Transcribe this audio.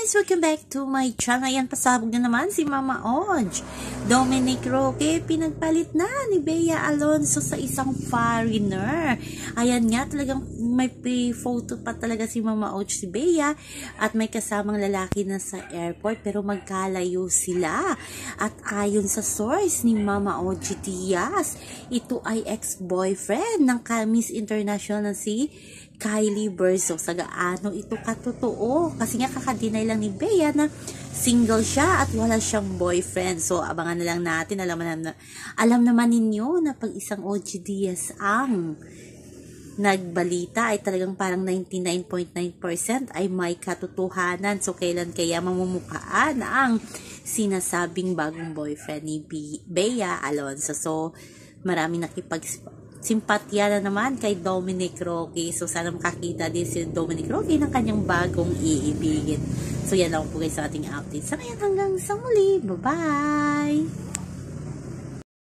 guys! Welcome back to my channel. Ayan, pasabog na naman si Mama Oj. Dominic Roque, pinagpalit na ni Bea Alonzo sa isang foreigner. Ayan nga, talagang may pre-photo pa talaga si Mama Oj si Bea at may kasamang lalaki na sa airport pero magkalayo sila. At ayon sa source ni Mama Oj Diaz, ito ay ex-boyfriend ng Miss International na si Kylie Verso. Sa gaano ito katotoo? Kasi nga kakadinay lang ni Bea na single siya at wala siyang boyfriend. So abangan na lang natin. Alam naman ninyo na pag isang OG Diaz ang nagbalita ay talagang parang 99.9% ay may katotohanan. So kailan kaya mamumukaan ang sinasabing bagong boyfriend ni Bea Alonzo? So marami simpatya na naman kay Dominic Roque. So, sana makakita din si Dominic Roque ng kanyang bagong iibigin. So, yan lang po guys sa ating update. Sa ngayon hanggang sa muli. Bye-bye!